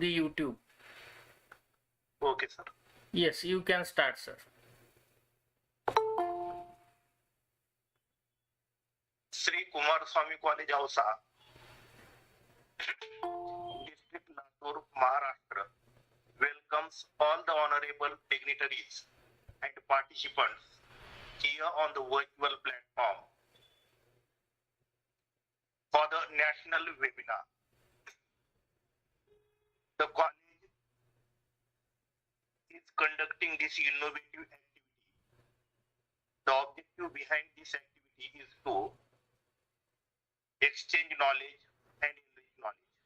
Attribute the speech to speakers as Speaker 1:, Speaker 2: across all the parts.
Speaker 1: the YouTube.
Speaker 2: Okay, sir.
Speaker 1: Yes, you can start, sir.
Speaker 2: Shri Kumarswami College, Ausa, District Latur, Maharashtra, welcomes all the honorable dignitaries and participants here on the virtual platform for the national webinar. The college is conducting this innovative activity. The objective behind this activity is to exchange knowledge and enrich knowledge.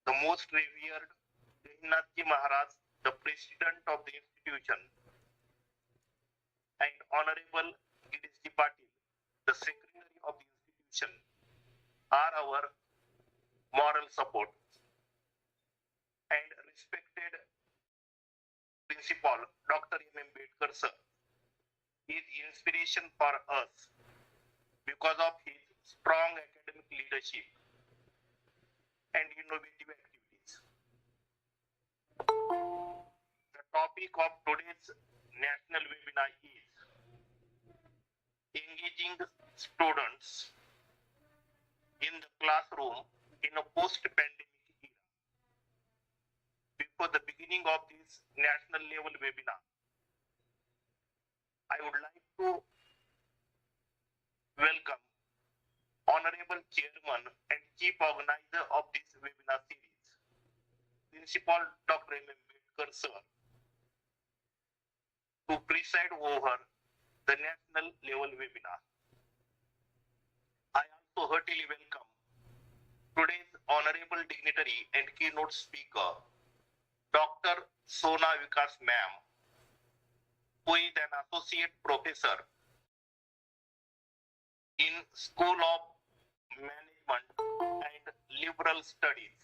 Speaker 2: The most revered Jagannathji Maharaj, the president of the institution, and Honorable Girishji Patil, the secretary of the institution, are our moral support. And respected principal Dr. M. Ambedkar sir is inspiration for us because of his strong academic leadership and innovative activities. The topic of today's national webinar is engaging students in the classroom in a post-pandemic era. Before the beginning of this national level webinar, I would like to welcome Honorable Chairman and Chief Organizer of this webinar series, Principal Dr. M. Ambedkar sir, to preside over the national level webinar. I also heartily welcome today's honorable dignitary and keynote speaker, Dr. Sona Vikas ma'am, who is an associate professor in School of Management and Liberal Studies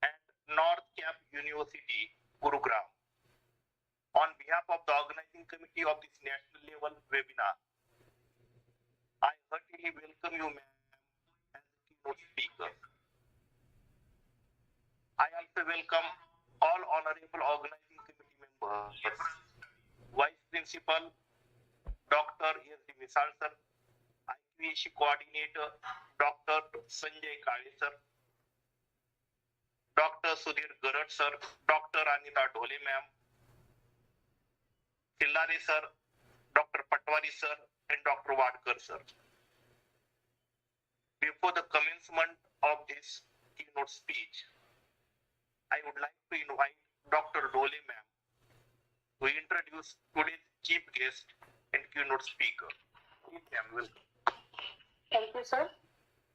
Speaker 2: at NorthCap University, Gurugram. On behalf of the organizing committee of this national level webinar, I heartily welcome you, ma'am, as a keynote speaker. I also welcome all honorable organizing committee members, Vice Principal Dr. S.D. Misal sir, IQAC Coordinator Dr. Sanjay Kale sir, Dr. Sudhir Garad sir, Dr. Anita Dhole ma'am, Tillare sir, Dr. Patwari sir, and Dr. Wadkar sir. Before the commencement of this keynote speech, I would like to invite Dr. Dhole ma'am to introduce today's chief guest and keynote speaker. Please, ma'am, welcome.
Speaker 3: Thank you, sir.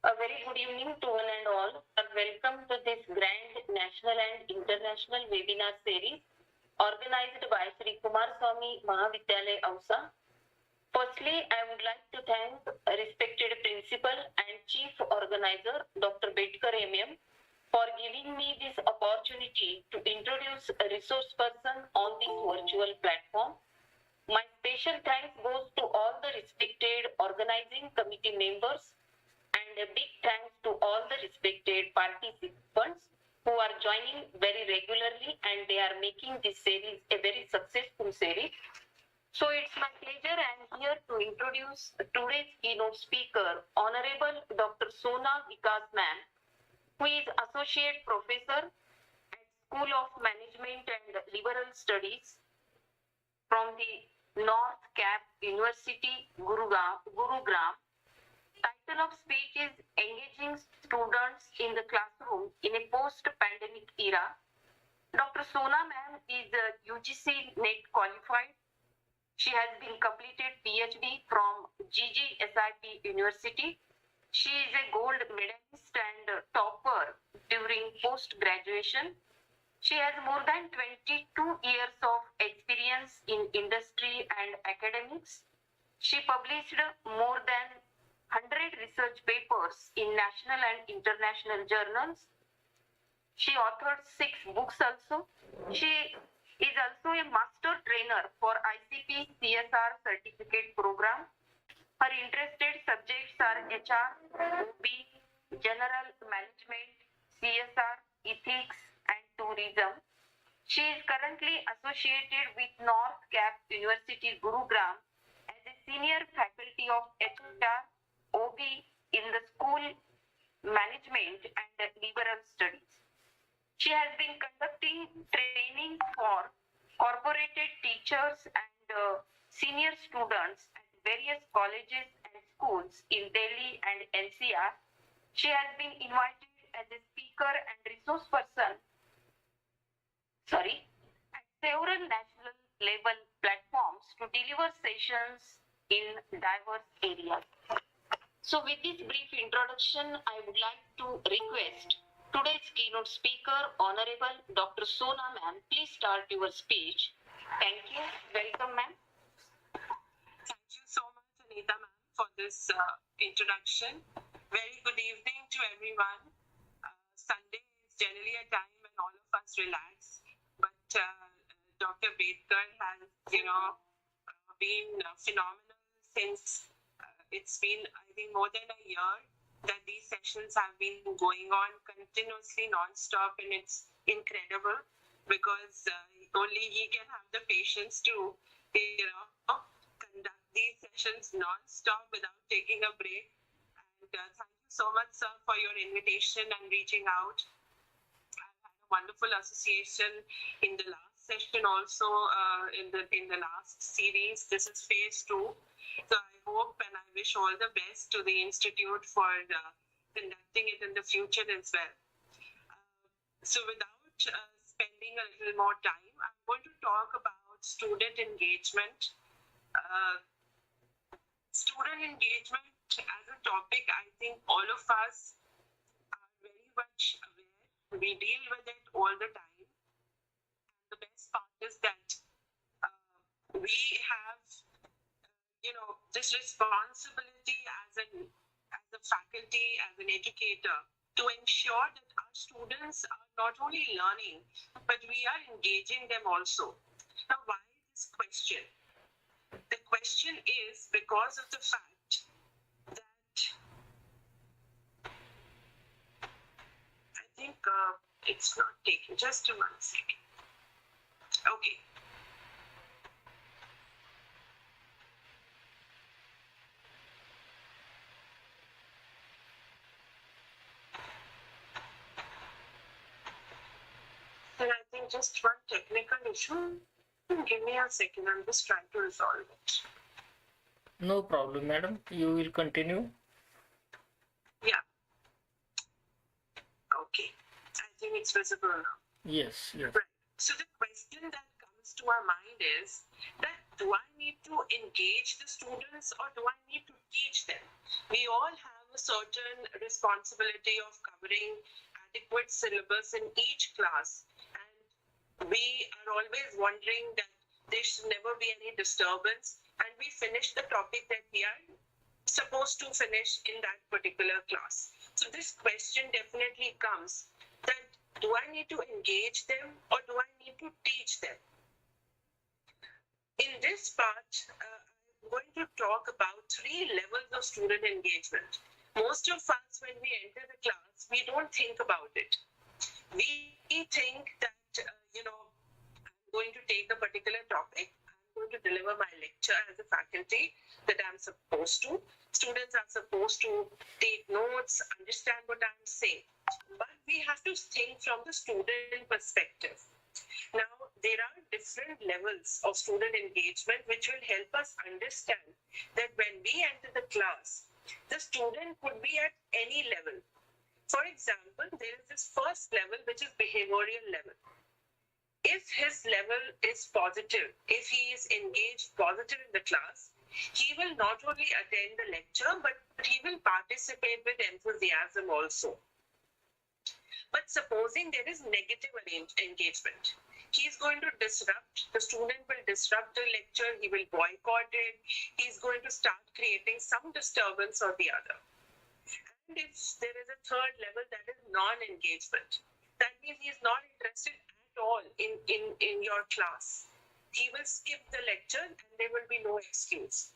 Speaker 3: A very good evening to one and all. Welcome to this grand national and international webinar series organized by Shri Kumarswami Mahavidyalaya, Ausa. Firstly, I would like to thank respected principal and chief organizer Dr. Ambedkar MM for giving me this opportunity to introduce a resource person on this virtual platform. My special thanks goes to all the respected organizing committee members and a big thanks to all the respected participants who are joining very regularly, and they are making this series a very successful series. So it's my pleasure I am here to introduce today's keynote speaker, Honorable Dr. Sona Vikas ma'am, who is Associate Professor at School of Management and Liberal Studies from the NorthCap University, Gurugram. Title of speech is Engaging Students in the Classroom in a Post-Pandemic Era. Dr. Sona ma'am is a UGC NET qualified. She has been completed PhD from GGSIP University. She is a gold medalist and topper during post-graduation. She has more than 22 years of experience in industry and academics. She published more than 100 research papers in national and international journals. She authored 6 books also. She is also a master trainer for ICP CSR certificate program. Her interested subjects are HR, OB, General Management, CSR, Ethics and Tourism. She is currently associated with NorthCap University, Gurugram as a senior faculty of HR, OB in the School Management and Liberal Studies. She has been conducting training for corporated teachers and senior students at various colleges and schools in Delhi and NCR. She has been invited as a speaker and resource person, at several national level platforms to deliver sessions in diverse areas. So with this brief introduction, I would like to request today's keynote speaker, Honorable Dr. Sona ma'am, please start your speech. Thank you. Welcome, ma'am.
Speaker 4: Thank you so much, Anita ma'am, for this introduction. Very good evening to everyone. Sunday is generally a time when all of us relax, but Dr. Bedkar has, been phenomenal since it's been, I think, more than a year that these sessions have been going on continuously, non-stop, and it's incredible because only he can have the patience to, conduct these sessions non-stop without taking a break. And thank you so much, sir, for your invitation and reaching out. I've had a wonderful association in the last session, also in the last series. This is phase 2. So I hope and I wish all the best to the Institute for conducting it in the future as well. So without spending a little more time, I'm going to talk about student engagement. Student engagement as a topic, I think all of us are very much aware. We deal with it all the time. And the best part is that we have this responsibility as a faculty, as an educator, to ensure that our students are not only learning, but we are engaging them also. Now, why this question? The question is because of the fact that I think it's not taking just a 1 second. Okay. I think just one technical issue. Give me a second. I'm just trying to resolve it.
Speaker 1: No problem, madam. You will continue.
Speaker 4: Yeah. Okay. I think it's visible now.
Speaker 1: Yes, yes.
Speaker 4: Right. So the question that comes to our mind is that do I need to engage the students or do I need to teach them? We all have a certain responsibility of covering adequate syllabus in each class. We are always wondering that there should never be any disturbance and we finish the topic that we are supposed to finish in that particular class. So this question definitely comes that do I need to engage them or do I need to teach them? In this part, I'm going to talk about 3 levels of student engagement. Most of us, when we enter the class, we don't think about it. We think that I'm going to take a particular topic. I'm going to deliver my lecture as a faculty that I'm supposed to. Students are supposed to take notes, understand what I'm saying. But we have to think from the student perspective. Now, there are different levels of student engagement which will help us understand that when we enter the class, the student could be at any level. For example, there is this first level which is behavioral level. If his level is positive, if he is engaged positive in the class, he will not only attend the lecture, but he will participate with enthusiasm also. But supposing there is negative engagement, he is going to disrupt, the student will disrupt the lecture, he will boycott it, he is going to start creating some disturbance or the other. And if there is a third level, that is non-engagement, that means he is not interested at all in your class. He will skip the lecture and there will be no excuse.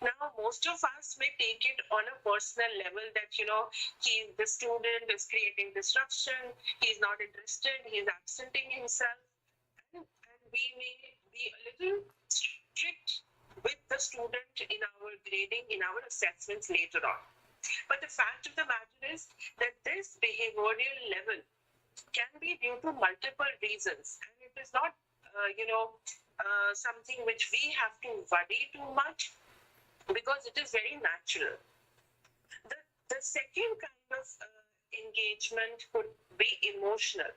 Speaker 4: Now, most of us may take it on a personal level that, the student is creating disruption, he's not interested, he's absenting himself, and we may be a little strict with the student in our grading, in our assessments later on. But the fact of the matter is that this behavioral level can be due to multiple reasons, and it is not, something which we have to worry too much, because it is very natural. The second kind of engagement could be emotional.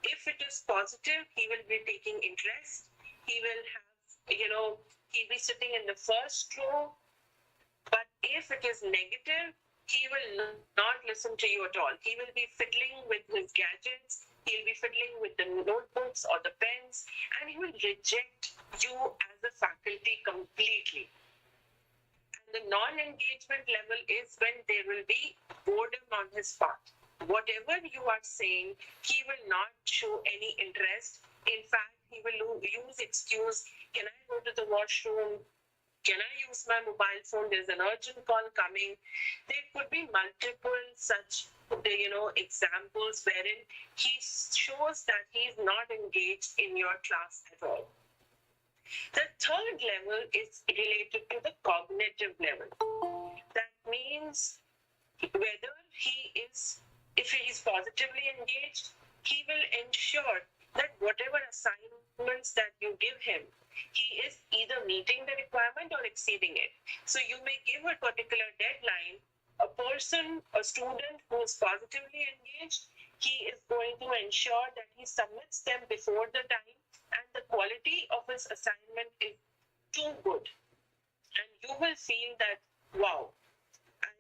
Speaker 4: If it is positive, he will be taking interest. He will have, he'll be sitting in the first row. But if it is negative, he will not listen to you at all. He will be fiddling with his gadgets. He'll be fiddling with the notebooks or the pens, and he will reject you as a faculty completely. The non-engagement level is when there will be boredom on his part. Whatever you are saying, he will not show any interest. In fact, he will use excuse, can I go to the washroom? Can I use my mobile phone? There's an urgent call coming. There could be multiple such, examples wherein he shows that he is not engaged in your class at all. The third level is related to the cognitive level. That means whether if he is positively engaged, he will ensure that whatever assignments that you give him, he is either meeting the requirement or exceeding it. So you may give a particular deadline. A student who is positively engaged, he is going to ensure that he submits them before the time, and the quality of his assignment is too good. And you will feel that, wow, I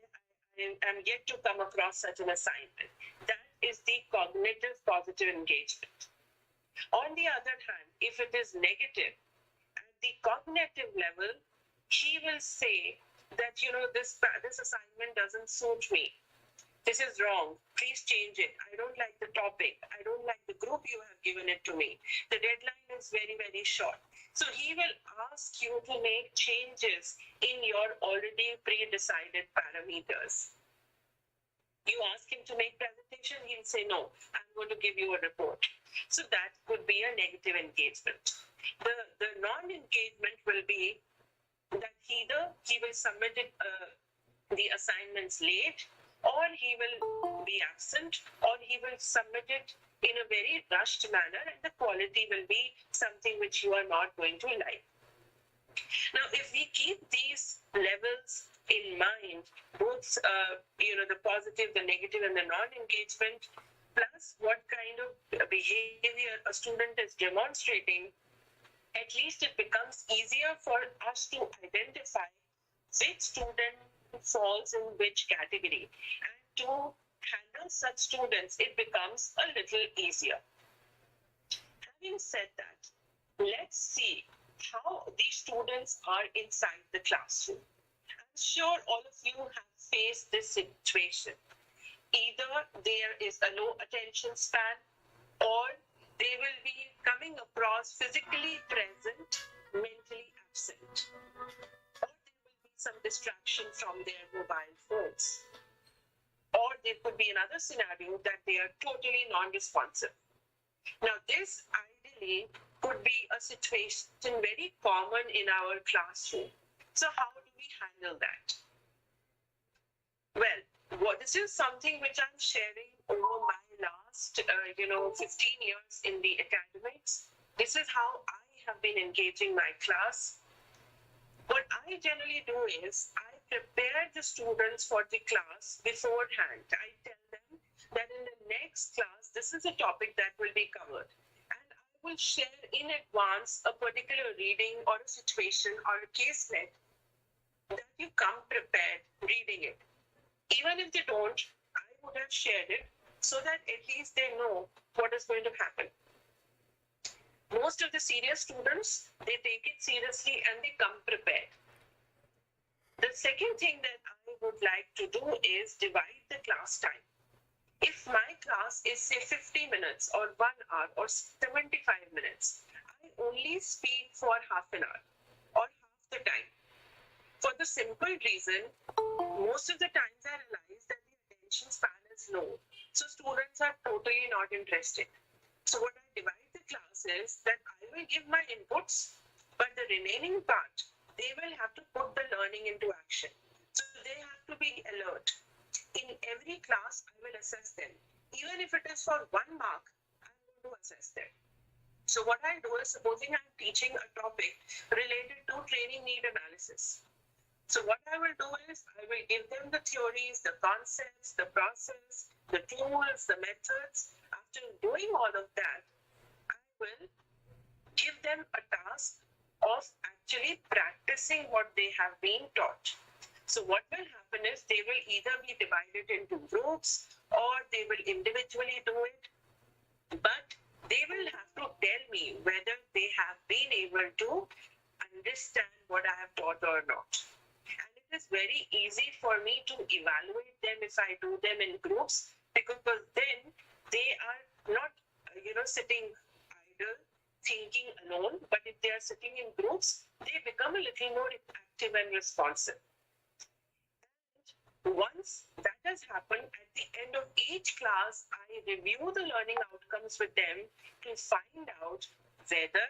Speaker 4: am yet to come across such an assignment. That is the cognitive positive engagement. On the other hand, if it is negative, at the cognitive level, he will say that, this assignment doesn't suit me. This is wrong. Please change it. I don't like the topic. I don't like the group you have given it to me. The deadline is very, very short. So he will ask you to make changes in your already pre-decided parameters. You ask him to make presentation, he'll say, no, I'm going to give you a report. So that could be a negative engagement. The non-engagement will be that either he will submit the assignments late, or he will be absent, or he will submit it in a very rushed manner, and the quality will be something which you are not going to like. Now, if we keep these levels in mind, both the positive, the negative, and the non-engagement, plus what kind of behavior a student is demonstrating, at least it becomes easier for us to identify which student falls in which category. And to handle such students, it becomes a little easier. Having said that, let's see how these students are inside the classroom. I'm sure all of you have faced this situation. Either there is a low attention span, or they will be coming across physically present, mentally absent. Or there will be some distraction from their mobile phones. Or there could be another scenario that they are totally non-responsive. Now, this ideally could be a situation very common in our classroom. So how do we handle that? Well, this is something which I'm sharing over my last, 15 years in the academics. This is how I have been engaging my class. What I generally do is I prepare the students for the class beforehand. I tell them that in the next class, this is a topic that will be covered. And I will share in advance a particular reading or a situation or a caselet that you come prepared reading it. Even if they don't, I would have shared it so that at least they know what is going to happen. Most of the serious students, they take it seriously and they come prepared. The second thing that I would like to do is divide the class time. If my class is say 50 minutes or 1 hour or 75 minutes, I only speak for half an hour or half the time. For the simple reason, most of the times I realize that the attention span is low. So students are totally not interested. So what I divide the class is that I will give my inputs, but the remaining part, they will have to put the learning into action. So they have to be alert. In every class, I will assess them. Even if it is for 1 mark, I'm going to assess them. So what I do is, supposing I'm teaching a topic related to training need analysis. So what I will do is, I will give them the theories, the concepts, the process, the tools, the methods. After doing all of that, I will give them a task of actually practicing what they have been taught. So what will happen is, they will either be divided into groups or they will individually do it, but they will have to tell me whether they have been able to understand what I have taught or not. And it is very easy for me to evaluate them if I do them in groups, because then they are not, sitting idle, thinking alone, but if they are sitting in groups, they become a little more active and responsive. Once that has happened, at the end of each class, I review the learning outcomes with them to find out whether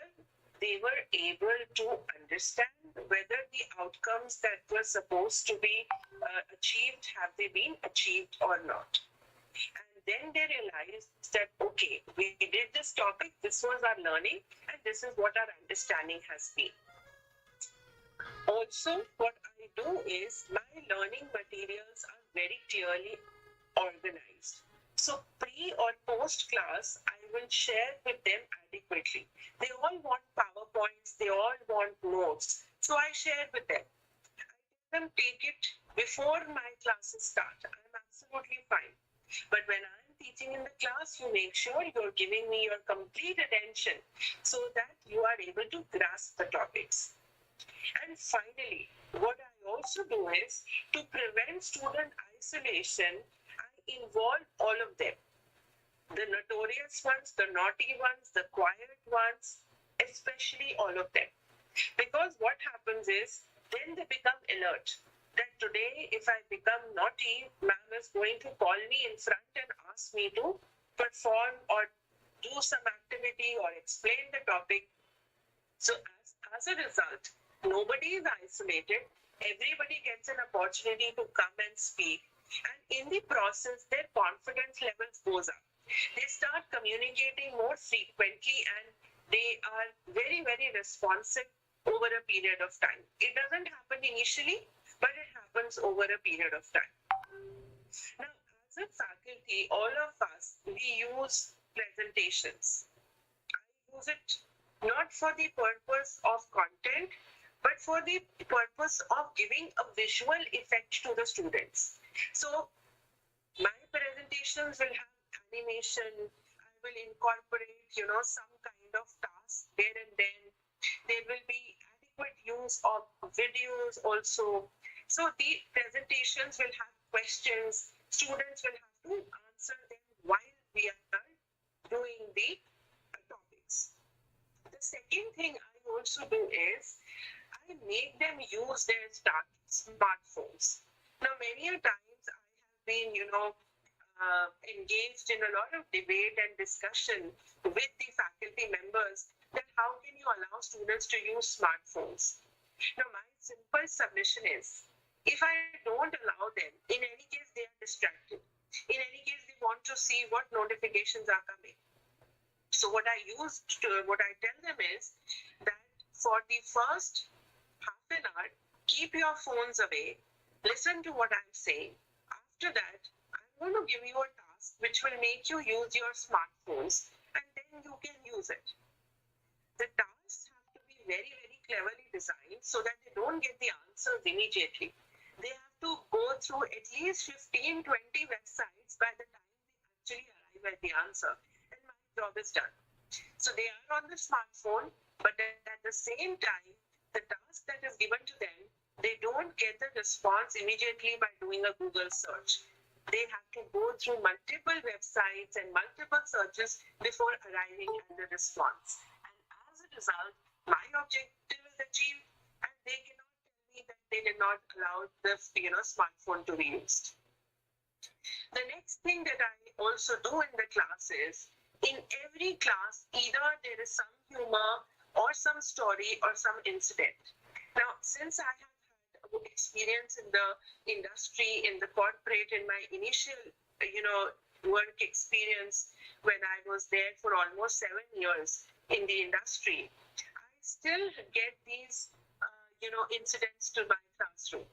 Speaker 4: they were able to understand, whether the outcomes that were supposed to be achieved, have they been achieved or not. And then they realized that, okay, we did this topic, this was our learning, and this is what our understanding has been. Also, what I do is, my learning materials are very clearly organized. So pre or post class, I will share with them adequately. They all want PowerPoints, they all want notes. So I share with them. I let them take it before my classes start. I'm absolutely fine. But when I'm teaching in the class, you make sure you're giving me your complete attention so that you are able to grasp the topics. And finally, what I also do is, to prevent student isolation, I involve all of them. The notorious ones, the naughty ones, the quiet ones, especially all of them. Because what happens is, then they become alert. That today, if I become naughty, ma'am is going to call me in front and ask me to perform or do some activity or explain the topic. So as a result, nobody is isolated. Everybody gets an opportunity to come and speak. And in the process, their confidence levels goes up. They start communicating more frequently and they are very, very responsive over a period of time. It doesn't happen initially, but it happens over a period of time. Now, as a faculty, all of us, we use presentations. I use it not for the purpose of content, but for the purpose of giving a visual effect to the students. So my presentations will have animation. I will incorporate, some kind of task there and then. There will be adequate use of videos also. So the presentations will have questions. Students will have to answer them while we are doing the topics. The second thing I also do is, I make them use their smartphones. Now, many a times I have been, engaged in a lot of debate and discussion with the faculty members that how can you allow students to use smartphones? Now, my simple submission is, if I don't allow them, in any case, they are distracted. In any case, they want to see what notifications are coming. So what I tell them is that for the first half an hour, keep your phones away, listen to what I'm saying. After that, I'm going to give you a task which will make you use your smartphones and then you can use it. The tasks have to be very, very cleverly designed so that they don't get the answers immediately. They have to go through at least 15, 20 websites by the time they actually arrive at the answer. And my job is done. So they are on the smartphone, but at the same time, the task that is given to them, they don't get the response immediately by doing a Google search. They have to go through multiple websites and multiple searches before arriving at the response. And as a result, my objective is achieved and they cannot tell me that they did not allow the smartphone to be used. The next thing that I also do in the class is, in every class, either there is some humor or some story or some incident. Now, since I have had experience in the industry, in the corporate, in my initial, work experience when I was there for almost 7 years in the industry, I still get these, incidents to my classroom.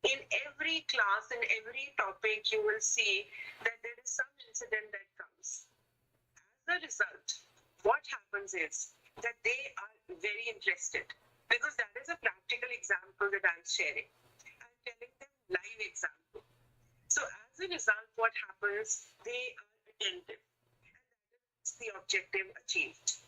Speaker 4: In every class, in every topic, you will see that there is some incident that comes. As a result, what happens is that they are very interested, because that is a practical example that I'm sharing. I'm telling them live example. So as a result, what happens, they are attentive, and that is the objective achieved.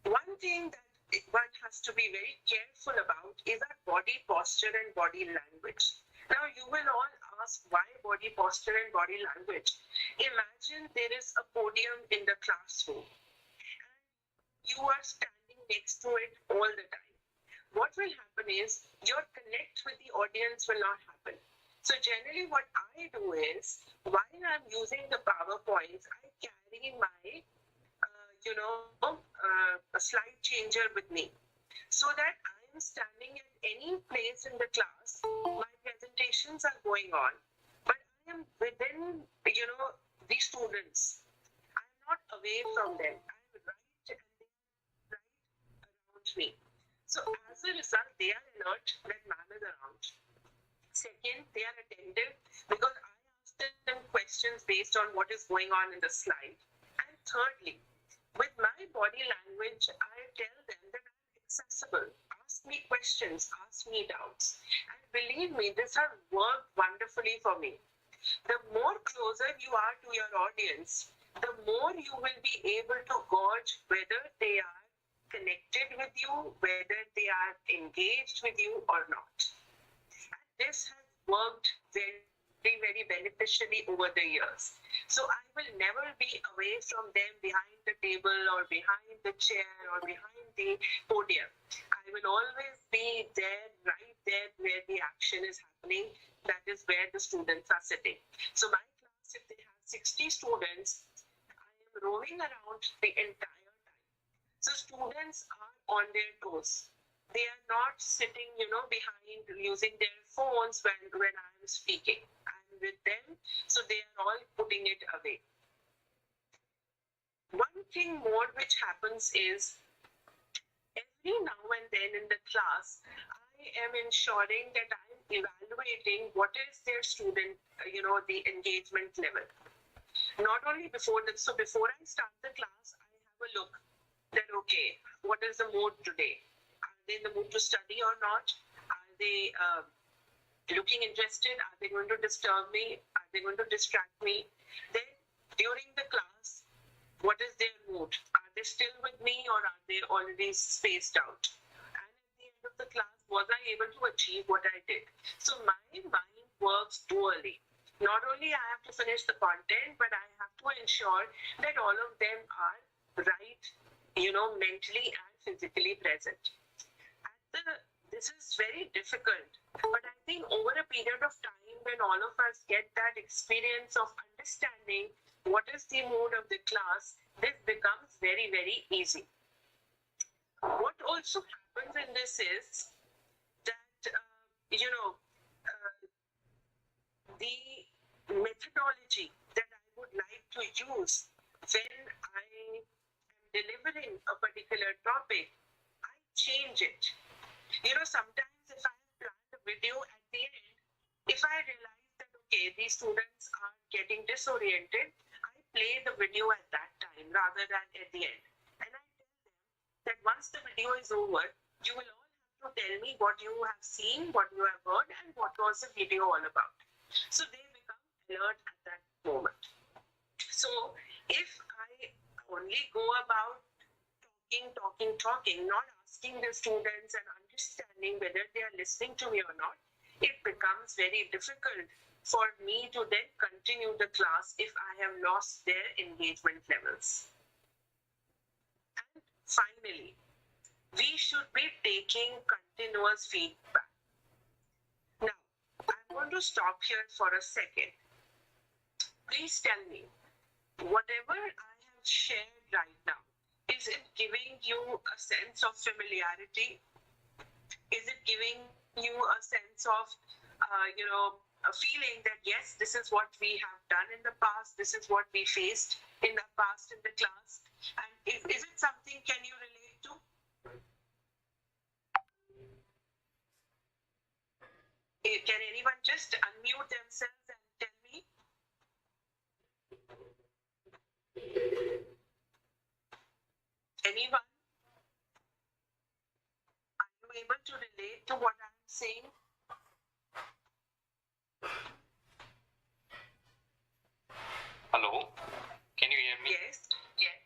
Speaker 4: One thing that one has to be very careful about is our body posture and body language. Now, you will all ask, why body posture and body language? Imagine there is a podium in the classroom and you are standing next to it all the time. What will happen is your connect with the audience will not happen. So generally what I do is, while I'm using the PowerPoints, I carry my a slide changer with me, so that I am standing at any place in the class, my presentations are going on, but I am within, the students. I am not away from them. I am right and they are right around me. So as a result, they are alert that man is around. Second, they are attentive because I ask them questions based on what is going on in the slide. And thirdly, with my body language, I tell them that I'm accessible. Ask me questions, ask me doubts. And believe me, this has worked wonderfully for me. The more closer you are to your audience, the more you will be able to gauge whether they are connected with you, whether they are engaged with you or not. And this has worked very, very beneficially over the years. So I will never be away from them behind the table or behind the chair or behind the podium. I will always be there, right there where the action is happening. That is where the students are sitting. So my class, if they have 60 students, I am roaming around the entire time. So students are on their toes. They are not sitting, behind using their phones when I am speaking. I'm with them, so they are all putting it away. One thing more which happens is, every now and then in the class, I am ensuring that I am evaluating what is their student, the engagement level. Not only before that, so before I start the class, I have a look that, okay, what is the mood today? Are they in the mood to study or not? Are they looking interested? Are they going to disturb me? Are they going to distract me? Then during the class, what is their mood? Are they still with me or are they already spaced out? And at the end of the class, was I able to achieve what I did? So my mind works dually. Not only I have to finish the content, but I have to ensure that all of them are right, mentally and physically present. This is very difficult, but I think over a period of time, when all of us get that experience of understanding what is the mood of the class, this becomes very, very easy. What also happens in this is that, the methodology that I would like to use when I am delivering a particular topic, I change it. Sometimes if I have planned a video at the end, if I realize that, okay, these students are getting disoriented, I play the video at that time rather than at the end. And I tell them that once the video is over, you will all have to tell me what you have seen, what you have heard, and what was the video all about. So they become alert at that moment. So if I only go about talking, not asking the students and understanding whether they are listening to me or not, it becomes very difficult for me to then continue the class if I have lost their engagement levels. And finally, we should be taking continuous feedback. want to stop here for a second. Please tell me, whatever I have shared right now, is it giving you a sense of familiarity? Is it giving you a sense of, a feeling that yes, this is what we have done in the past, this is what we faced in the past in the class? And is it something can you relate to? Can anyone just unmute themselves and tell me? Anyone? Are you able to relate to what I'm saying?
Speaker 5: Hello, can you hear me?
Speaker 4: Yes.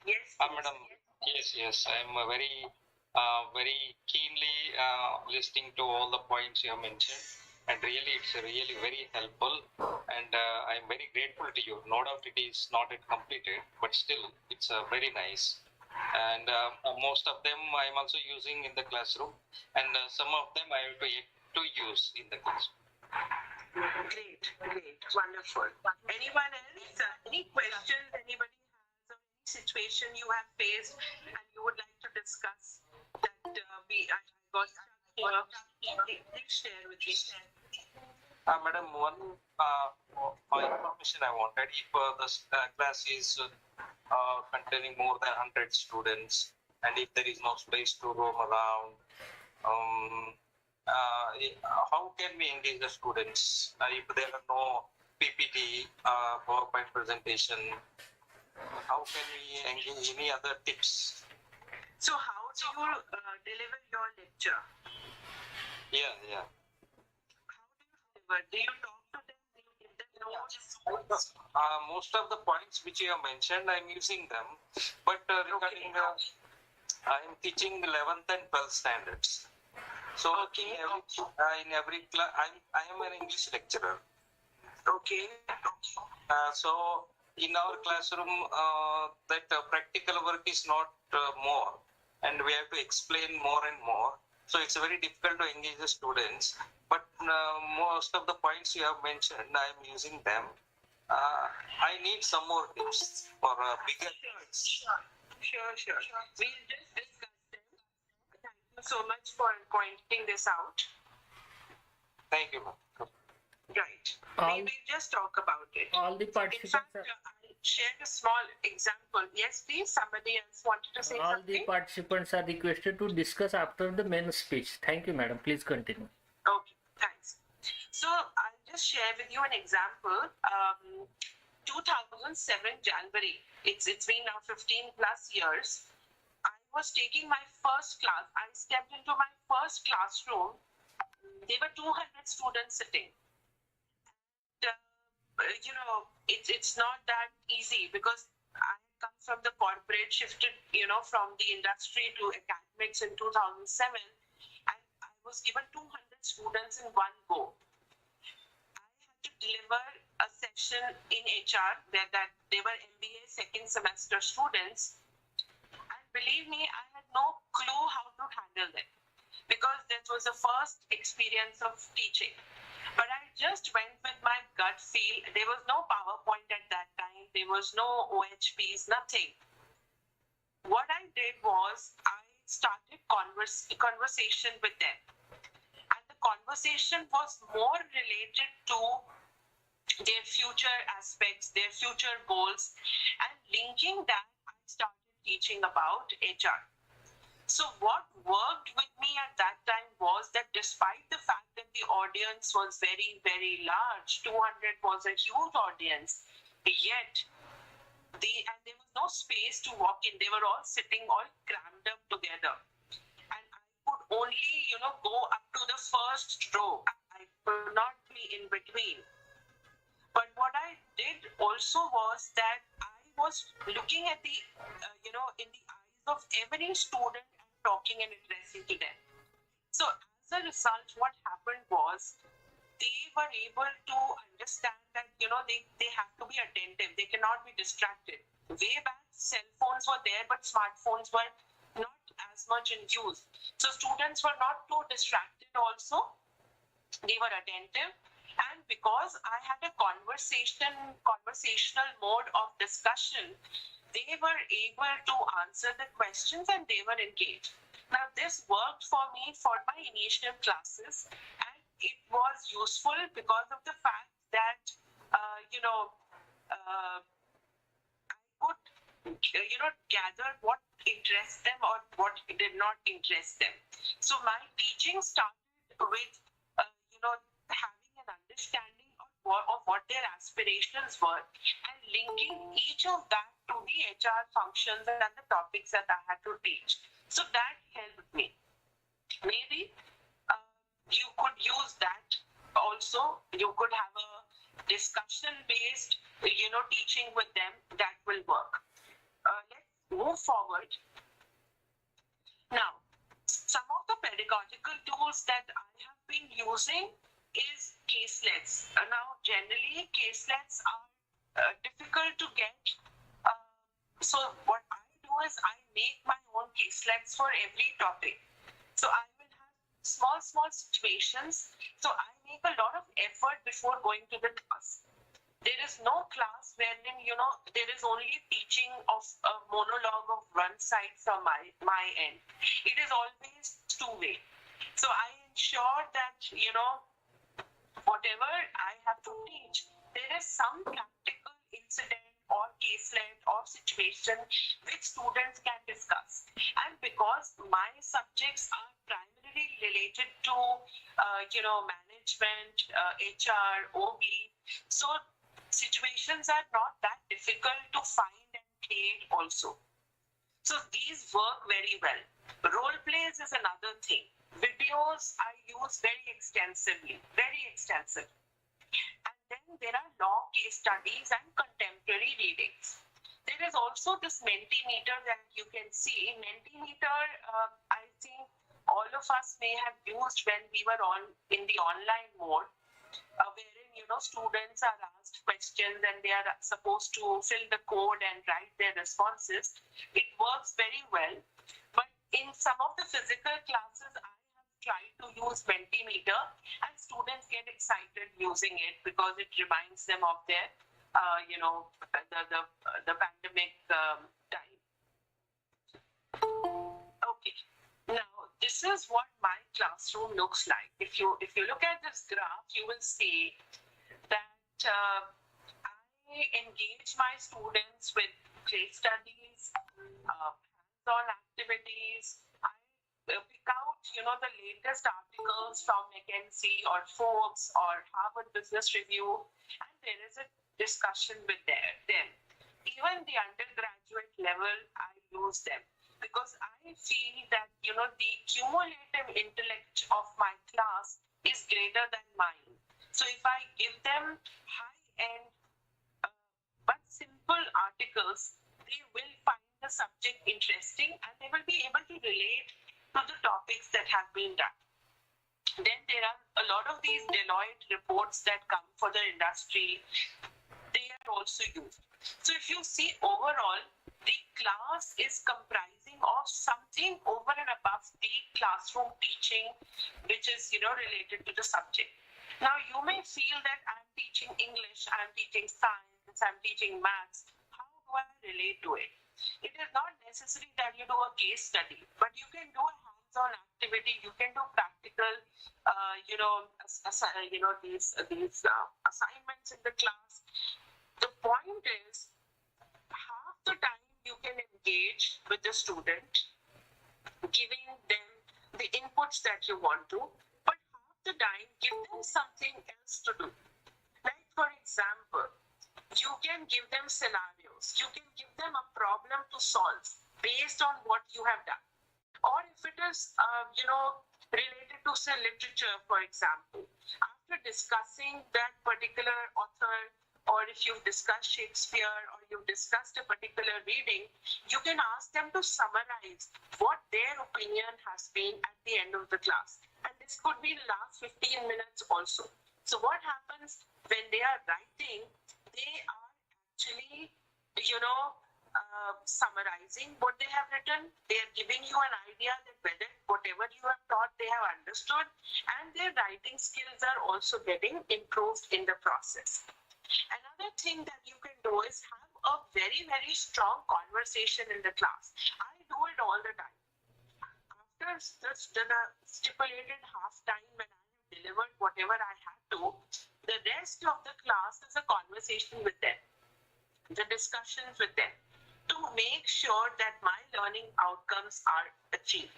Speaker 4: Yes.
Speaker 5: Madam. Yes. I am very keenly listening to all the points you have mentioned, and really, it's really very helpful. And I am very grateful to you. No doubt, it is not yet completed, but still, it's very nice. And most of them I am also using in the classroom, and some of them I have to yet to use in the classroom.
Speaker 4: Great, wonderful. Anyone else? Any questions anybody has, or any situation you have faced and you would like to discuss that I got here? Please share with me.
Speaker 5: Madam, one information I wanted: if the class is containing more than 100 students, and if there is no space to roam around, how can we engage the students if there are no PPT, PowerPoint presentation? How can we engage? Any other tips?
Speaker 4: So how do you deliver your lecture?
Speaker 5: Yeah.
Speaker 4: How do you deliver? Do you talk to them? Do you give them notes?
Speaker 5: Most of the points which you have mentioned, I'm using them, but regarding I am teaching 11th and 12th standards. So in every class, I am an English lecturer.
Speaker 4: Okay.
Speaker 5: So in our classroom, that practical work is not more, and we have to explain more and more. So it's very difficult to engage the students. But most of the points you have mentioned, I am using them. I need some more tips for bigger points.
Speaker 4: Sure. We'll just discuss them. Thank you so much for pointing this out.
Speaker 5: Thank you, ma'am.
Speaker 4: Right.
Speaker 1: All-
Speaker 4: We will just talk about it.
Speaker 1: All the
Speaker 4: In
Speaker 1: participants
Speaker 4: fact,
Speaker 1: are,
Speaker 4: I shared a small example. Yes, please. Somebody else wanted to say
Speaker 1: all the
Speaker 4: something?
Speaker 1: participants are requested to discuss after the main speech. Thank you, madam. Please continue.
Speaker 4: Okay, thanks. So I'll just share with you an example. 2007 January. It's been now 15 plus years. I was taking my first class. I stepped into my first classroom. There were 200 students sitting. It's not that easy because I come from the corporate, shifted, from the industry to academics in 2007, and I was given 200 students in one go. I had to deliver a session in HR that they were MBA second semester students, and believe me, I had no clue how to handle them because that was the first experience of teaching. But I just went with my gut feel. There was no PowerPoint at that time. There was no OHPs, nothing. What I did was I started conversation with them. And the conversation was more related to their future aspects, their future goals. And linking that, I started teaching about HR. So what worked with me at that time was that despite the fact that the audience was very, very large, 200 was a huge audience, yet there was no space to walk in. They were all sitting all crammed up together. And I could only, go up to the first row. I could not be in between. But what I did also was that I was looking at the, in the eyes of every student and talking and addressing to them. So as a result, what happened was they were able to understand that, they have to be attentive. They cannot be distracted. Way back, cell phones were there, but smartphones were not as much in use. So students were not too distracted also. They were attentive. And because I had a conversational mode of discussion, they were able to answer the questions and they were engaged. Now, this worked for me for my initial classes, and it was useful because of the fact that, I could, gather what interests them or what did not interest them. So my teaching started with, having an understanding of what their aspirations were and linking each of that to the HR functions and the topics that I had to teach. So that helped me. Maybe you could use that also. You could have a discussion based, teaching with them. That will work. Let's move forward. Now, some of the pedagogical tools that I have been using is caselets. Now, generally, caselets are difficult to get. So what I do is I make my own caselets for every topic. So I will have small situations. So I make a lot of effort before going to the class. There is no class wherein, there is only teaching of a monologue of one side from my end. It is always two-way. So I ensure that, whatever I have to teach, there is some practical incident or caselet or situation which students can discuss. And because my subjects are primarily related to, management, HR, OB, so situations are not that difficult to find and create also. So these work very well. Role plays is another thing. Videos I use very extensively. And then there are law case studies and contemporary readings. There is also this Mentimeter that you can see. Mentimeter, I think all of us may have used when we were in the online mode, wherein students are asked questions and they are supposed to fill the code and write their responses. It works very well. But in some of the physical classes, I have tried to use Mentimeter, and students get excited using it because it reminds them of their, the pandemic time. Okay. Now, this is what my classroom looks like. If you look at this graph, you will see that I engage my students with case studies, hands-on activities. I pick out, the latest articles from McKinsey or Forbes or Harvard Business Review, and there is a discussion with them. Even the undergraduate level, I use them because I feel that, the cumulative intellect of my class is greater than mine. So if I give them high-end but simple articles, they will find the subject interesting and they will be able to relate to the topics that have been done. Then there are a lot of these Deloitte reports that come for the industry. They are also used. So if you see overall, the class is comprising of something over and above the classroom teaching, which is, related to the subject. Now, you may feel that I'm teaching English, I'm teaching science, I'm teaching maths. How do I relate to it? It is not necessary that you do a case study, but you can do a hands-on activity. You can do practical, these assignments in the class. The point is, half the time you can engage with the student, giving them the inputs that you want to, but half the time give them something else to do. Like, for example, you can give them scenarios. You can give them a problem to solve based on what you have done. Or if it is, related to, say, literature, for example, after discussing that particular author, or if you've discussed Shakespeare or you've discussed a particular reading, you can ask them to summarize what their opinion has been at the end of the class. And this could be the last 15 minutes also. So what happens when they are writing, they are actually, summarizing what they have written. They are giving you an idea that whether whatever you have taught they have understood, and their writing skills are also getting improved in the process. Another thing that you can do is have a very, very strong conversation in the class. I do it all the time. After the stipulated half time when I have delivered whatever I had to, the rest of the class is a conversation with them, the discussions with them, to make sure that my learning outcomes are achieved.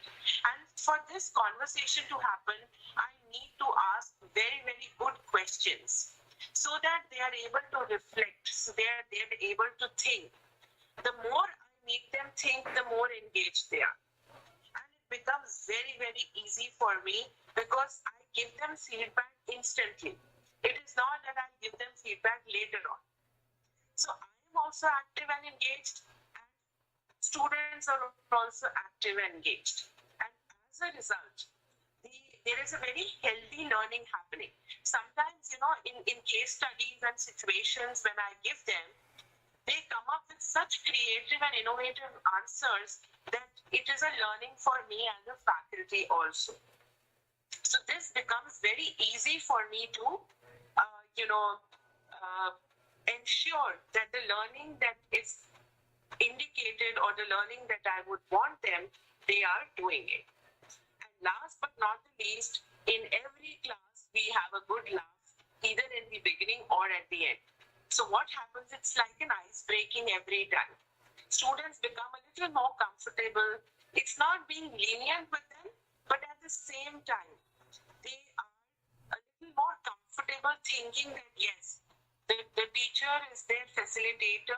Speaker 4: And for this conversation to happen, I need to ask very, very good questions so that they are able to reflect, so they are able to think. The more I make them think, the more engaged they are. And it becomes very, very easy for me because I give them feedback instantly. It is not that I give them feedback later on. So I am also active and engaged, and students are also active and engaged. And as a result, there is a very healthy learning happening. Sometimes, in case studies and situations when I give them, they come up with such creative and innovative answers that it is a learning for me and the faculty also. So this becomes very easy for me to, ensure that the learning that is indicated or the learning that I would want them, they are doing it. And last but not the least, in every class, we have a good laugh, either in the beginning or at the end. So what happens, it's like an ice breaking every time. Students become a little more comfortable. It's not being lenient with them, but at the same time, they are a little more comfortable thinking that yes, the teacher is their facilitator,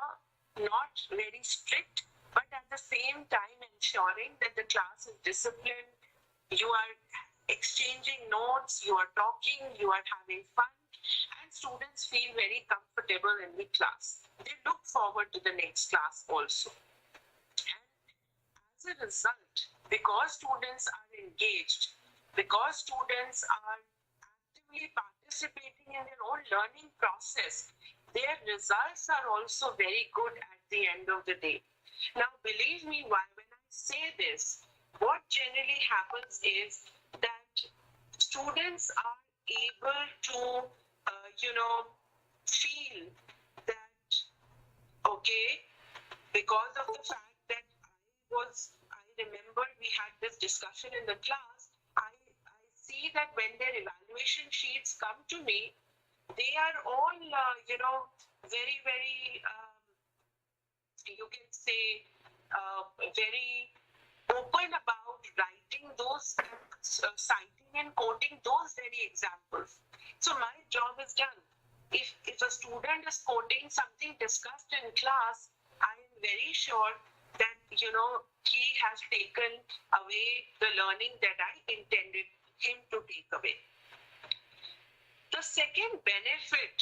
Speaker 4: not very strict, but at the same time ensuring that the class is disciplined. You are exchanging notes, you are talking, you are having fun, and students feel very comfortable in the class. They look forward to the next class also. And as a result, because students are engaged, because students are actively participating in their own learning process, their results are also very good at the end of the day. Now, believe me, when I say this, what generally happens is that students are able to, feel that, okay, because of the fact that I remember we had this discussion in the class, I see that when their evaluation sheets come to me, they are all, very, very, you can say, very open about writing those, citing and quoting those very examples. So my job is done. If a student is quoting something discussed in class, I am very sure that, he has taken away the learning that I intended him to take away. The second benefit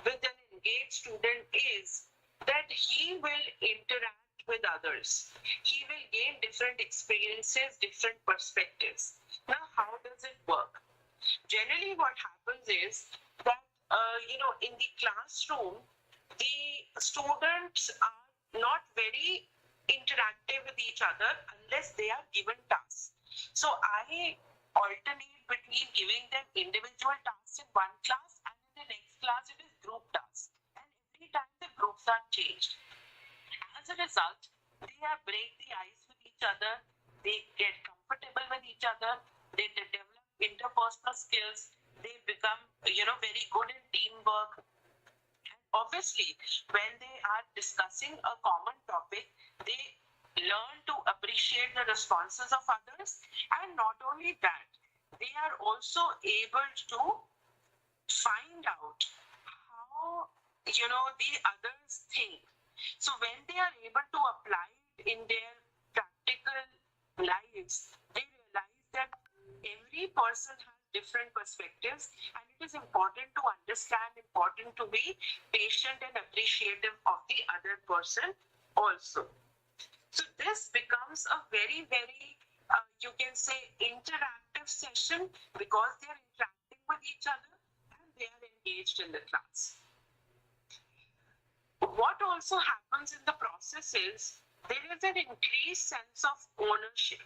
Speaker 4: with an engaged student is that he will interact with others. He will gain different experiences, different perspectives. Now, how does it work? Generally, what happens is that, in the classroom, the students are not very interactive with each other unless they are given tasks. So I alternate between giving them individual tasks in one class, and in the next class it is group tasks. And every time the groups are changed. As a result, they break the ice with each other, they get comfortable with each other, they develop interpersonal skills, they become, very good in teamwork. And obviously, when they are discussing a common topic, they learn to appreciate the responses of others. And not only that, they are also able to find out how, the others think. So when they are able to apply it in their practical lives, they realize that every person has different perspectives, and it is important to understand, important to be patient and appreciative of the other person also. So this becomes a very, very, you can say, interactive session because they are interacting with each other and they are engaged in the class. What also happens in the process this is there is an increased sense of ownership.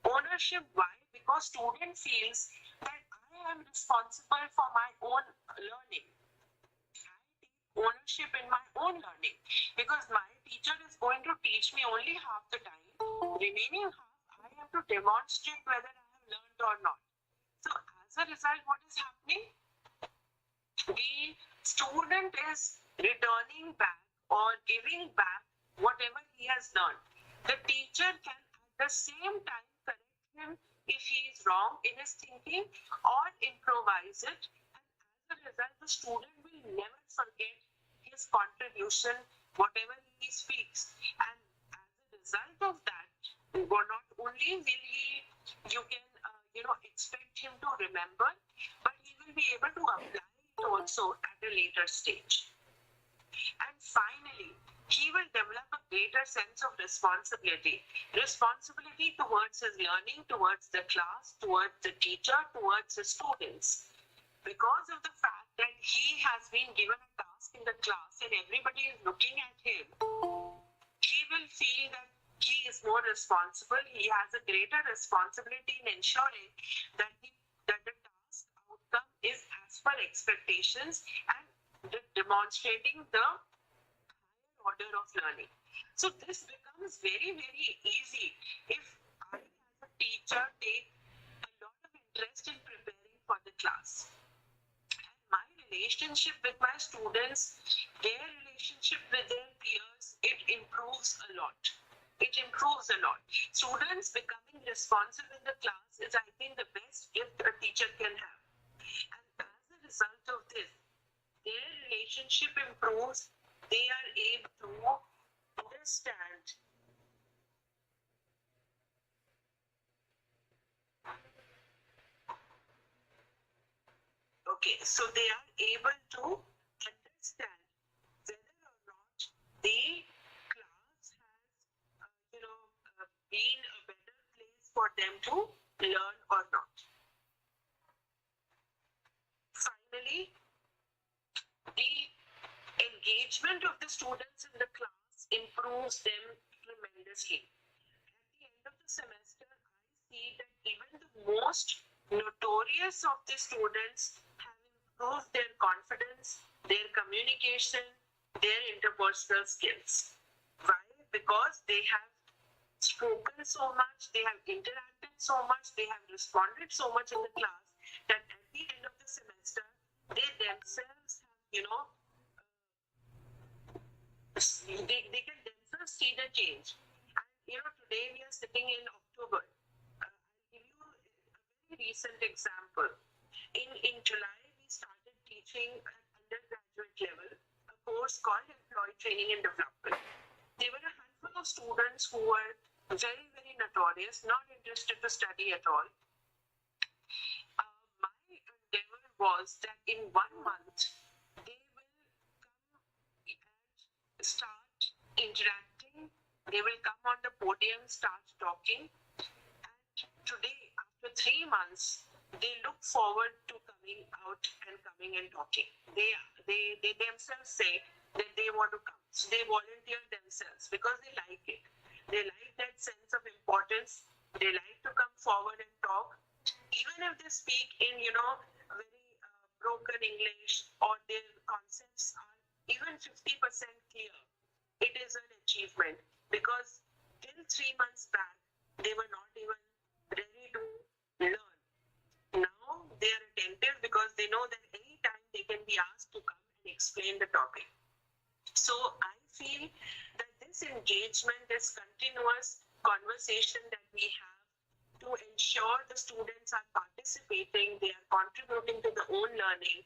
Speaker 4: Ownership, why? Because student feels that I am responsible for my own learning. I take ownership in my own learning because my teacher is going to teach me only half the time. Remaining half, I have to demonstrate whether I have learned or not. So as a result, what is happening? The student is returning back or giving back whatever he has learned. The teacher can at the same time correct him if he is wrong in his thinking or improvise it. And as a result, the student will never forget his contribution, whatever he speaks. And as a result of that, not only will he, you can, expect him to remember, but he will be able to apply it also at a later stage. And finally, he will develop a greater sense of responsibility. Responsibility towards his learning, towards the class, towards the teacher, towards the students. Because of the fact that he has been given a task in the class and everybody is looking at him, he will feel that he is more responsible. He has a greater responsibility in ensuring that the task outcome is as per expectations and demonstrating the order of learning. So this becomes very, very easy if I as a teacher take a lot of interest in preparing for the class. And my relationship with my students, their relationship with their peers, it improves a lot. It improves a lot. Students becoming responsive in the class is, I think, the best gift a teacher can have. And as a result of this, their relationship improves. They are able to understand so they are able to understand whether or not the class has been a better place for them to learn or not. Finally, the engagement of the students in the class improves them tremendously. At the end of the semester, I see that even the most notorious of the students have improved their confidence, their communication, their interpersonal skills. Why? Because they have spoken so much, they have interacted so much, they have responded so much in the class that at the end of the semester, they themselves have, they can themselves see the change. And today we are sitting in October. I'll give you a very recent example. In July, we started teaching at undergraduate level a course called Employee Training and Development. There were a handful of students who were very, very notorious, not interested to study at all. My endeavor was that in 1 month, they will come and start interacting. They will come on the podium, start talking. And today, after 3 months, they look forward to coming out and coming and talking. They themselves say that they want to come. So they volunteer themselves because they like it. They like that sense of importance. They like to come forward and talk. Even if they speak in, very broken English or their concepts are even 50% clear, it is an achievement because till 3 months back, they were not even ready to learn. Now they are attentive because they know that anytime they can be asked to come and explain the topic. So I feel that this engagement, this continuous conversation that we have to ensure the students are participating, they are contributing to their own learning,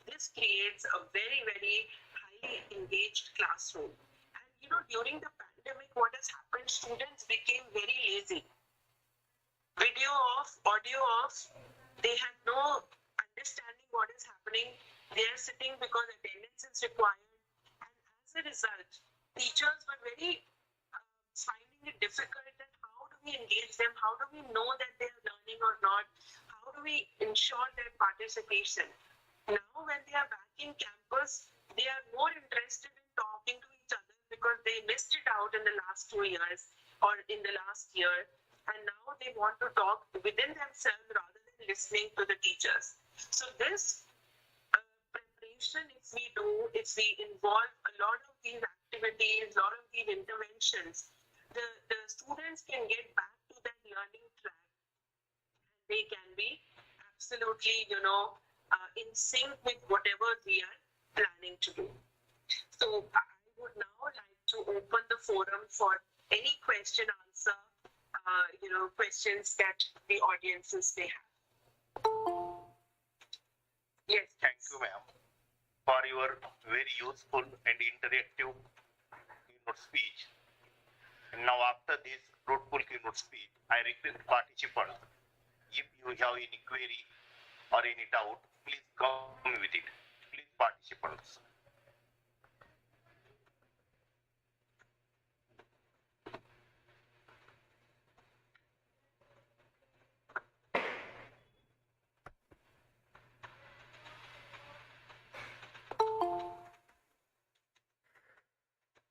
Speaker 4: this creates a very, very highly engaged classroom. And during the pandemic, what has happened, students became very lazy. Video off, audio off, they had no understanding what is happening. They are sitting because attendance is required. And as a result, teachers were very finding it difficult that how do we engage them? How do we know that they are learning or not? How do we ensure their participation? Now when they are back in campus, they are more interested in talking to each other because they missed it out in the last 2 years or in the last year, and now they want to talk within themselves rather than listening to the teachers. So this preparation, if we involve a lot of these activities, a lot of these interventions, the students can get back to that learning track. They can be absolutely, in sync with whatever we are planning to do. So I would now like to open the forum for any question, answer, questions that the audiences may have. Yes.
Speaker 2: Thank you, ma'am, for your very useful and interactive keynote speech. And now, after this fruitful keynote speech, I request participants, if you have any query or any doubt, please come with it. Please, participants.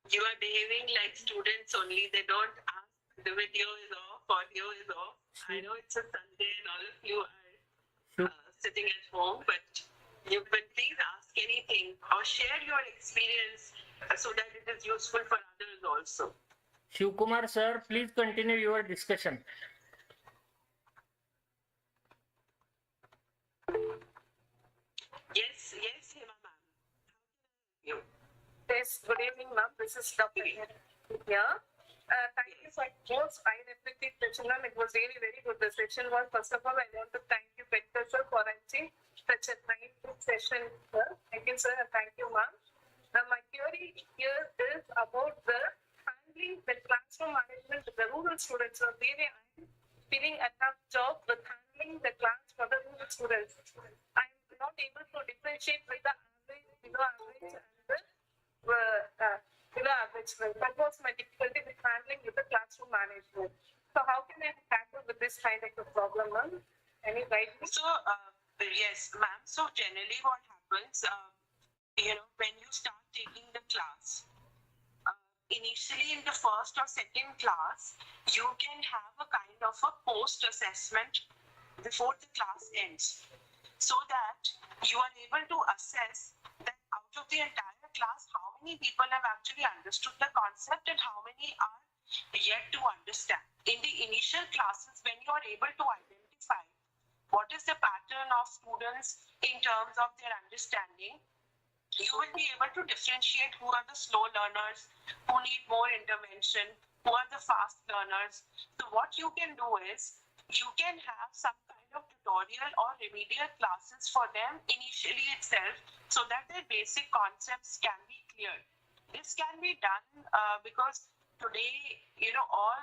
Speaker 4: You are behaving like students only. They don't ask the video is off, audio is off. I know it's a Sunday and all of you are sitting at home, but you can please ask anything or share your experience so that it is useful for others also.
Speaker 1: Shri Kumar sir, please continue your discussion.
Speaker 4: Yes, Hema ma'am.
Speaker 6: Yes, good evening, ma'am. This is Dr. here. Thank you for most eye-reflective session, ma'am. It was really very good. The session was, first of all, I want to thank you, Peter, sir, for arranging such a nice session, sir. Thank you, sir, and thank you, ma'am. Now, my query here is about the handling the classroom management with the rural students. So, really, I'm feeling a tough job with handling the class for the rural students. I'm not able to differentiate with the average, below average, and the below average. That was my difficulty with handling with the classroom management. So how can I tackle with this kind of a problem, ma'am? Any guidance?
Speaker 4: So, yes, ma'am. So generally what happens, when you start taking the class, initially in the first or second class, you can have a kind of a post-assessment before the class ends, so that you are able to assess that out of the entire class, how many people have actually understood the concept and how many are yet to understand. In the initial classes, when you are able to identify what is the pattern of students in terms of their understanding, you will be able to differentiate who are the slow learners, who need more intervention, who are the fast learners. So what you can do is, you can have some kind of tutorial or remedial classes for them initially itself, so that their basic concepts can be cleared. This can be done because today, all,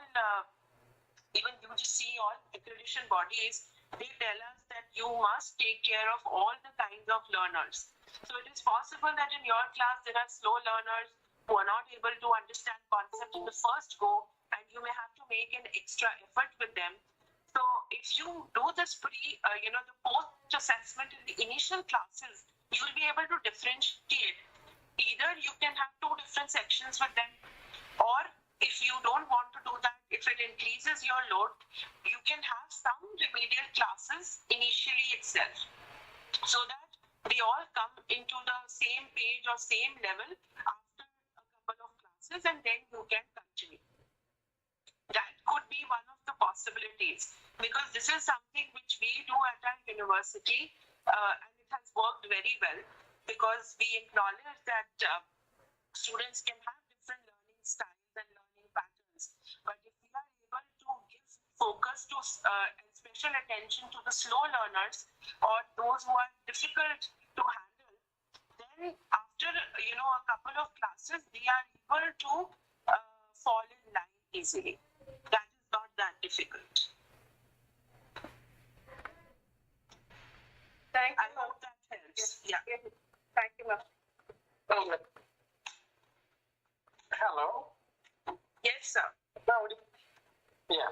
Speaker 4: even UGC, all accreditation bodies, they tell us that you must take care of all the kinds of learners. So it is possible that in your class, there are slow learners who are not able to understand concepts in the first go, and you may have to make an extra effort with them. So if you do this the post-assessment in the initial classes, you will be able to differentiate. Either you can have two different sections with them, or if you don't want to do that, if it increases your load, you can have some remedial classes initially itself, so that we all come into the same page or same level after a couple of classes, and then you can continue. That could be one of the possibilities, because this is something which we do at our university, and it has worked very well, because we acknowledge that students can have different learning styles and learning patterns. But if we are able to give focus to and special attention to the slow learners or those who are difficult to handle, then after a couple of classes, they are able to fall in line easily. That is not that difficult.
Speaker 6: Thank you,
Speaker 4: I hope that helps. Yeah.
Speaker 6: Thank you, ma'am.
Speaker 7: Hello.
Speaker 4: Yes, sir.
Speaker 7: Yeah.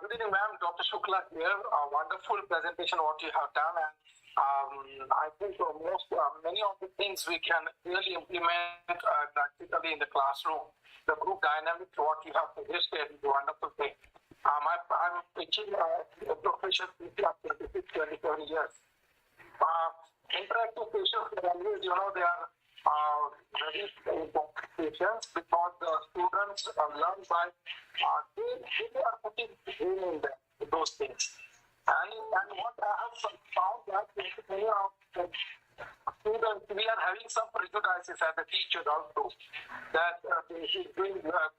Speaker 7: Good evening, ma'am. Dr. Shukla here. A wonderful presentation what you have done, and I think many of the things we can really implement practically in the classroom. The group dynamics, what you have suggested, is a wonderful thing. I'm teaching a profession since 26, 27 years. Interactive sessions, they are very important sessions because the students learn by they are putting in them, those things. And what I have found that many of the students, we are having some prejudices as a teacher also, that they should doing good, not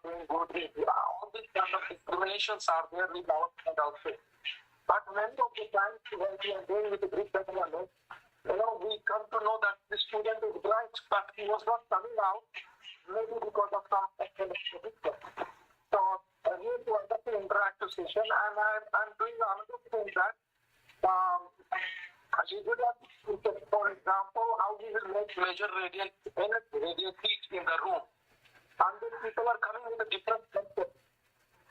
Speaker 7: doing good. All these kind of discriminations are there with our side also. But many of the times when we are doing with the group development, we come to know that the student is bright, but he was not coming out, maybe because of some academic. So here to conduct an interactive session, and I'm doing another thing that for example, how we will measure radiant heat in the room, and then people are coming with a different concept.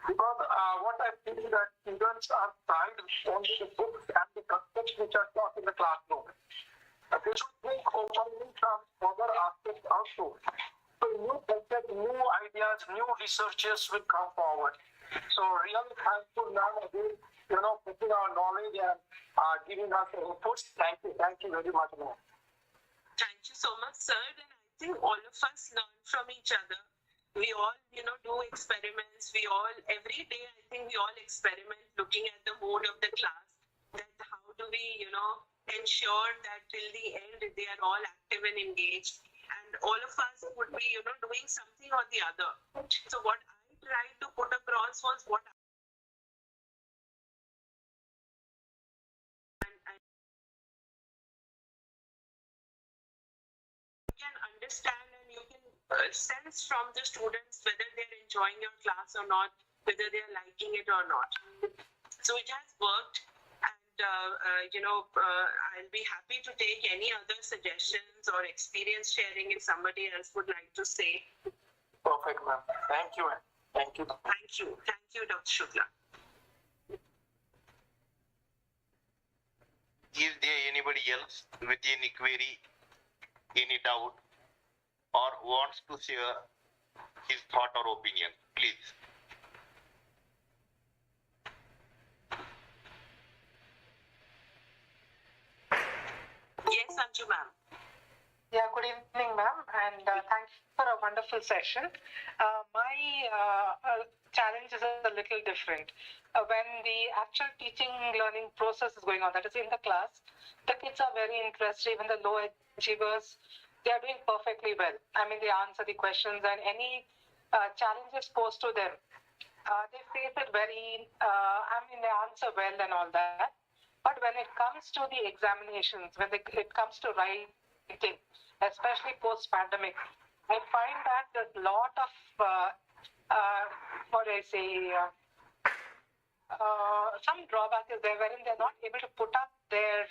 Speaker 7: Because what I feel that students are tied only the books and the concepts which are taught in the classroom. They should think openly from other aspects also. So new concepts, new ideas, new researches will come forward. So really thankful now again, putting our knowledge and giving us inputs. Thank you very much, ma'am.
Speaker 4: Thank you so much, sir. And I think all of us learn from each other. We all, do experiments. We all, every day, I think we all experiment looking at the mode of the class. That how do we, ensure that till the end they are all active and engaged. And all of us would be, doing something or the other. So what I tried to put across was what you can understand and you can sense from the students whether they're enjoying your class or not, whether they're liking it or not. So it has worked, and I'll be happy to take any other suggestions or experience sharing if somebody else would like to say.
Speaker 7: Perfect, ma'am. Thank you, ma'am. Thank you.
Speaker 4: Thank you, Dr. Shukla.
Speaker 2: Is there anybody else with any query, any doubt, or wants to share his thought or opinion? Please.
Speaker 4: Yes, Anju ma'am.
Speaker 6: Yeah, good evening, ma'am, and thanks for a wonderful session. My challenge is a little different. When the actual teaching learning process is going on, that is in the class, the kids are very interested, even the low achievers, they are doing perfectly well. I mean, they answer the questions and any challenges posed to them, they face it very, they answer well and all that. But when it comes to the examinations, when it comes to writing, especially post-pandemic, I find that there's a lot of, some drawback is there wherein they're not able to put up their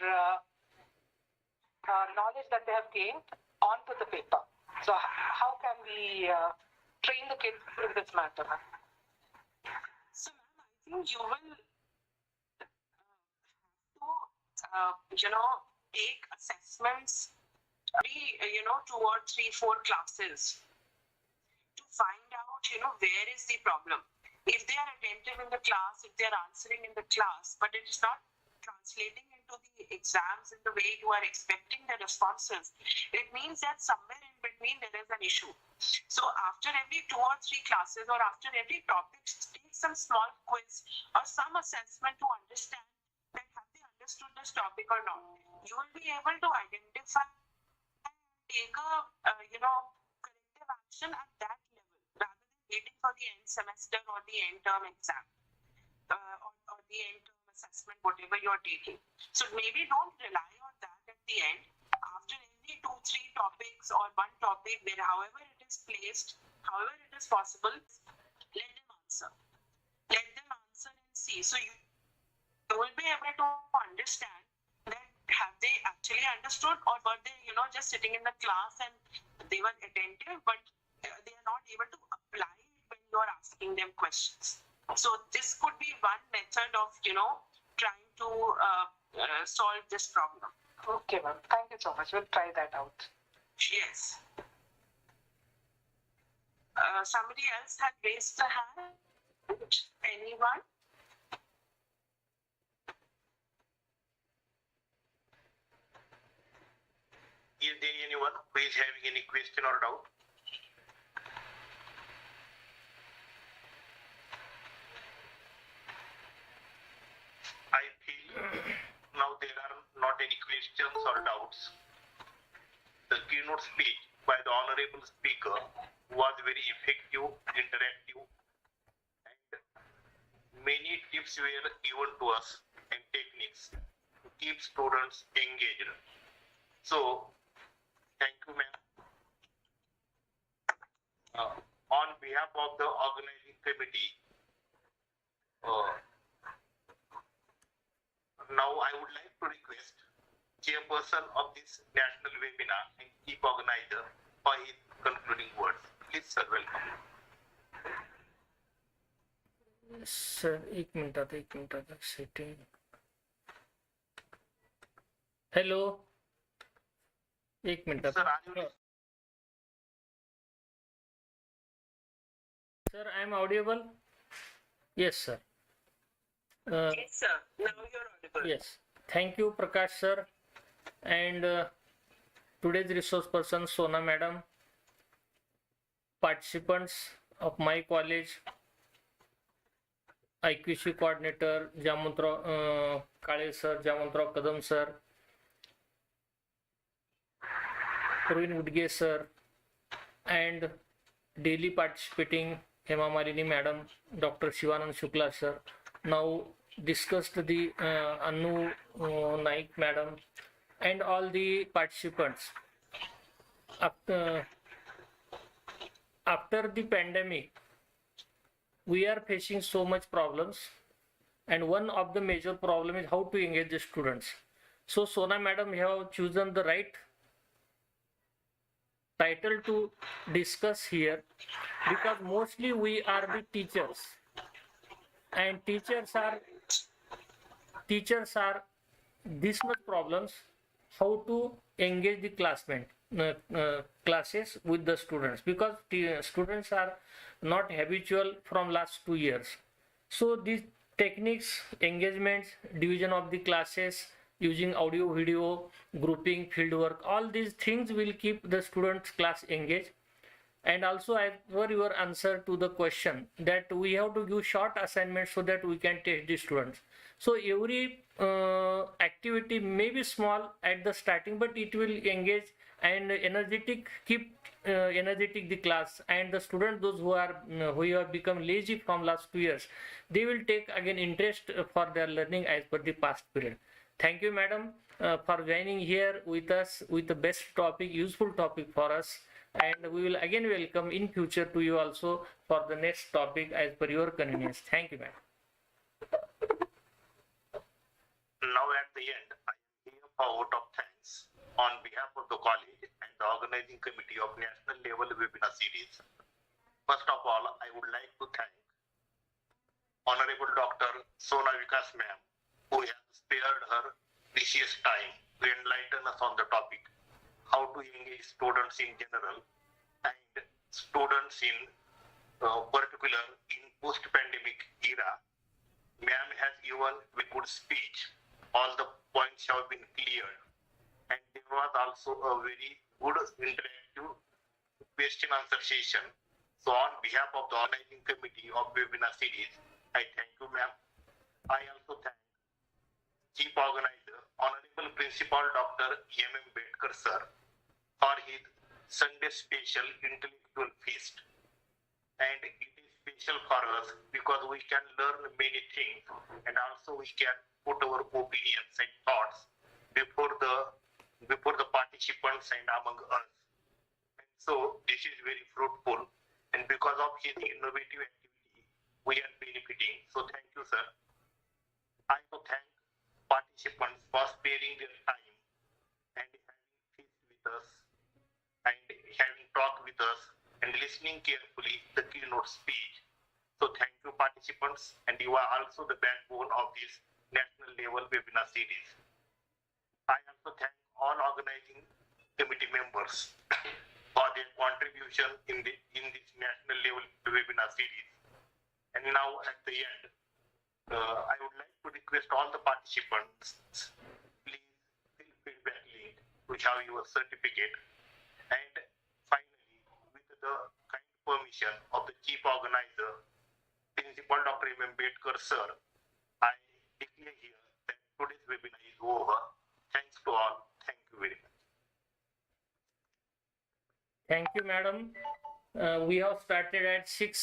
Speaker 6: knowledge that they have gained onto the paper. So how can we train the kids in this matter?
Speaker 4: So, ma'am, I think you will take assessments, 2 or 3, 4 classes to find out, where is the problem. If they are attentive in the class, if they are answering in the class, but it is not translating into the exams in the way you are expecting the responses, it means that somewhere in between there is an issue. So after every 2 or 3 classes or after every topic, take some small quiz or some assessment to understand that have they understood this topic or not. You will be able to identify and take a corrective action at that level rather than waiting for the end semester or the end term exam or the end term assessment, whatever you're taking. So maybe don't rely on that at the end. After every 2, 3 topics or one topic, where however it is placed, however it is possible, let them answer. Let them answer and see. So you will be able to understand that have they actually understood, or were they, just sitting in the class and they were attentive, but they are not able to apply it when you are asking them questions. So this could be one method of, trying to solve this problem.
Speaker 6: Okay, ma'am. Thank you so much. We'll try that out.
Speaker 4: Yes. Somebody else had raised the hand. Anyone?
Speaker 2: Is there anyone who is having any question or doubt? I feel now there are not any questions or doubts. The keynote speech by the honorable speaker was very effective, interactive, and many tips were given to us and techniques to keep students engaged. So, thank you, ma'am. On behalf of the organizing committee, now I would like to request chairperson of this national webinar and chief organizer for his concluding words. Please, sir, welcome.
Speaker 1: Sir एक मिनिटात setting. Hello, एक मिनिटात.
Speaker 2: Sir, are you
Speaker 1: Sir, I am audible? Yes, sir.
Speaker 4: Yes, sir. Now you're audible.
Speaker 1: Yes. Thank you, Prakash sir. And today's resource person, Sona madam, participants of my college, IQC coordinator, Jamuntrao Kale sir, Jamuntrao Kadam sir, Praveen Udge sir, and daily participating Hema Malini madam, Dr. Shivanand Shukla sir. Now discussed the Anu Naik madam and all the participants. After the pandemic, we are facing so much problems, and one of the major problem is how to engage the students. So Sona madam, you have chosen the right title to discuss here, because mostly we are the teachers, and teachers are this much problems how to engage the classes with the students, because students are not habitual from last 2 years. So these techniques, engagements, division of the classes, using audio, video, grouping, fieldwork, all these things will keep the students class engaged. And also, as per your answer to the question, that we have to give short assignments so that we can test the students. So every activity may be small at the starting, but it will engage and keep energetic the class, and the students, those who have become lazy from last 2 years, they will take again interest for their learning as per the past period. Thank you, madam, for joining here with us with the best topic, useful topic for us. And we will again welcome in future to you also for the next topic as per your convenience. Thank you, madam.
Speaker 2: Now at the end, I am here for a vote of thanks on behalf of the college and the organizing committee of national level webinar series. First of all, I would like to thank Honorable Dr. Sona Vikas ma'am, who has spared her precious time to enlighten us on the topic, how to engage students in general and students in particular in post-pandemic era. Ma'am has given a good speech. All the points have been cleared, and there was also a very good interactive question-answer session. So on behalf of the organizing committee of webinar series, I thank you, ma'am. I also thank Chief Organizer, Honorable Principal Dr. M.M. Bedkar sir, for his Sunday special intellectual feast. And it is special for us because we can learn many things, and also we can put our opinions and thoughts before the participants and among us. And so this is very fruitful, and because of his innovative activity, we are benefiting. So thank you, sir. I also thank participants for sparing their time and having feast with us and having talk with us and listening carefully the keynote speech. So thank you, participants, and you are also the backbone of this national level webinar series. I also thank all organizing committee members for their contribution in this national level webinar series. And now at the end, I would like to request all the participants, please fill feedback link to have your certificate. And finally, with the kind permission of the chief organizer, Principal Dr. M. Ambedkar sir, I declare here that today's webinar is over. Thanks to all. Thank you very much.
Speaker 1: Thank you, madam. We have started at 6